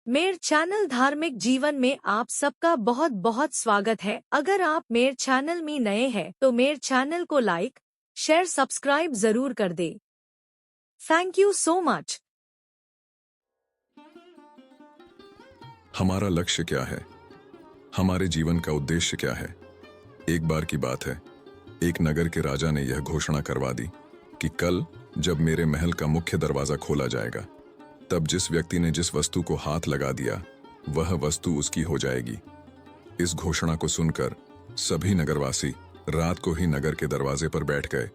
मेरे चैनल धार्मिक जीवन में आप सबका बहुत बहुत स्वागत है। अगर आप मेरे चैनल में नए हैं तो मेरे चैनल को लाइक, शेयर, सब्सक्राइब जरूर कर दे। Thank you so much. हमारा लक्ष्य क्या है? हमारे जीवन का उद्देश्य क्या है? एक बार की बात है, एक नगर के राजा ने यह घोषणा करवा दी कि कल जब मेरे महल का मुख्य दरवाजा खोला जाएगा, तब जिस व्यक्ति ने जिस वस्तु को हाथ लगा दिया वह वस्तु उसकी हो जाएगी। इस घोषणा को सुनकर सभी नगरवासी रात को ही नगर के दरवाजे पर बैठ गए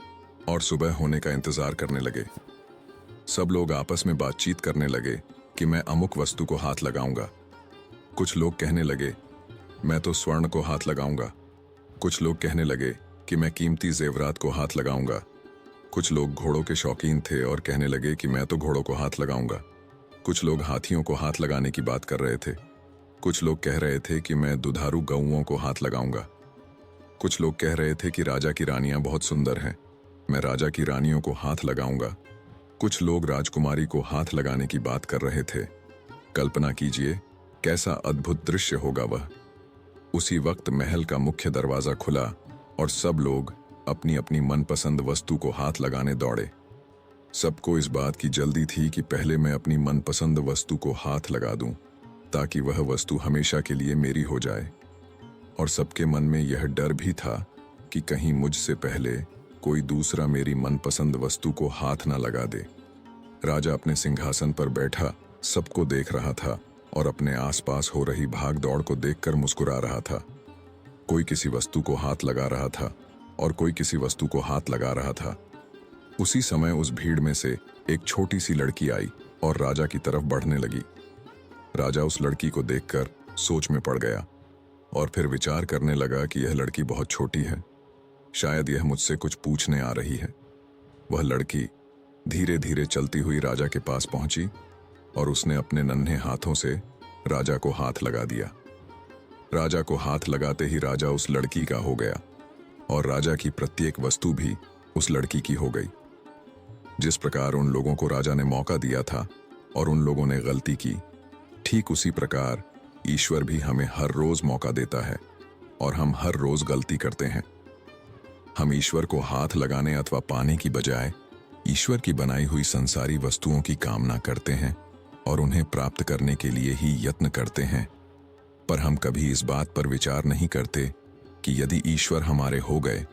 और सुबह होने का इंतजार करने लगे। सब लोग आपस में बातचीत करने लगे कि मैं अमुक वस्तु को हाथ लगाऊंगा। कुछ लोग कहने लगे मैं तो स्वर्ण को हाथ लगाऊंगा। कुछ लोग कहने लगे कि मैं कीमती जेवरात को हाथ लगाऊंगा। कुछ लोग घोड़ों के शौकीन थे और कहने लगे कि मैं तो घोड़ों को हाथ लगाऊंगा। कुछ लोग हाथियों को हाथ लगाने की बात कर रहे थे। कुछ लोग कह रहे थे कि मैं दुधारू गौओं को हाथ लगाऊंगा। कुछ लोग कह रहे थे कि राजा की रानियां बहुत सुंदर हैं, मैं राजा की रानियों को हाथ लगाऊंगा। कुछ लोग राजकुमारी को हाथ लगाने की बात कर रहे थे। कल्पना कीजिए कैसा अद्भुत दृश्य होगा वह। उसी वक्त महल का मुख्य दरवाजा खुला और सब लोग अपनी अपनी मनपसंद वस्तु को हाथ लगाने दौड़े। सबको इस बात की जल्दी थी कि पहले मैं अपनी मनपसंद वस्तु को हाथ लगा दूं, ताकि वह वस्तु हमेशा के लिए मेरी हो जाए। और सबके मन में यह डर भी था कि कहीं मुझसे पहले कोई दूसरा मेरी मनपसंद वस्तु को हाथ ना लगा दे। राजा अपने सिंहासन पर बैठा सबको देख रहा था और अपने आसपास हो रही भाग दौड़ को देखकर मुस्कुरा रहा था। कोई किसी वस्तु को हाथ लगा रहा था और कोई किसी वस्तु को हाथ लगा रहा था। उसी समय उस भीड़ में से एक छोटी सी लड़की आई और राजा की तरफ बढ़ने लगी। राजा उस लड़की को देखकर सोच में पड़ गया और फिर विचार करने लगा कि यह लड़की बहुत छोटी है, शायद यह मुझसे कुछ पूछने आ रही है। वह लड़की धीरे धीरे चलती हुई राजा के पास पहुंची और उसने अपने नन्हे हाथों से राजा को हाथ लगा दिया। राजा को हाथ लगाते ही राजा उस लड़की का हो गया और राजा की प्रत्येक वस्तु भी उस लड़की की हो गई। जिस प्रकार उन लोगों को राजा ने मौका दिया था और उन लोगों ने गलती की, ठीक उसी प्रकार ईश्वर भी हमें हर रोज मौका देता है और हम हर रोज गलती करते हैं। हम ईश्वर को हाथ लगाने अथवा पाने की बजाय ईश्वर की बनाई हुई संसारी वस्तुओं की कामना करते हैं और उन्हें प्राप्त करने के लिए ही यत्न करते हैं। पर हम कभी इस बात पर विचार नहीं करते कि यदि ईश्वर हमारे हो गए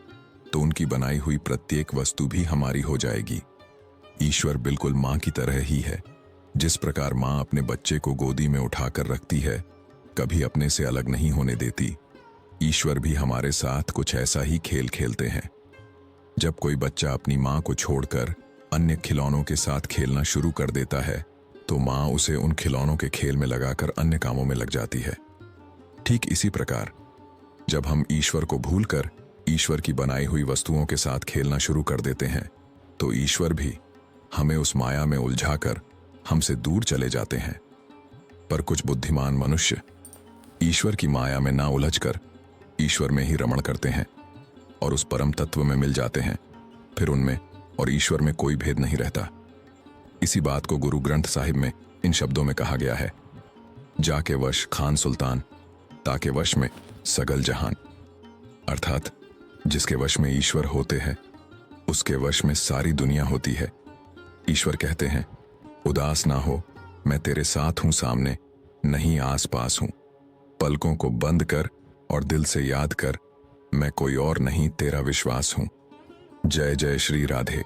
तो उनकी बनाई हुई प्रत्येक वस्तु भी हमारी हो जाएगी। ईश्वर बिल्कुल माँ की तरह ही है। जिस प्रकार माँ अपने बच्चे को गोदी में उठाकर रखती है, कभी अपने से अलग नहीं होने देती, ईश्वर भी हमारे साथ कुछ ऐसा ही खेल खेलते हैं। जब कोई बच्चा अपनी माँ को छोड़कर अन्य खिलौनों के साथ खेलना शुरू कर देता है, तो माँ उसे उन खिलौनों के खेल में लगाकर अन्य कामों में लग जाती है। ठीक इसी प्रकार जब हम ईश्वर को भूलकर ईश्वर की बनाई हुई वस्तुओं के साथ खेलना शुरू कर देते हैं, तो ईश्वर भी हमें उस माया में उलझाकर हमसे दूर चले जाते हैं। पर कुछ बुद्धिमान मनुष्य ईश्वर की माया में ना उलझकर ईश्वर में ही रमण करते हैं और उस परम तत्व में मिल जाते हैं। फिर उनमें और ईश्वर में कोई भेद नहीं रहता। इसी बात को गुरु ग्रंथ साहिब में इन शब्दों में कहा गया है, जाके वश खान सुल्तान, ताके वश में सगल जहान। अर्थात जिसके वश में ईश्वर होते हैं उसके वश में सारी दुनिया होती है। ईश्वर कहते हैं, उदास ना हो, मैं तेरे साथ हूं, सामने नहीं आस पास हूं। पलकों को बंद कर और दिल से याद कर, मैं कोई और नहीं तेरा विश्वास हूं। जय जय श्री राधे।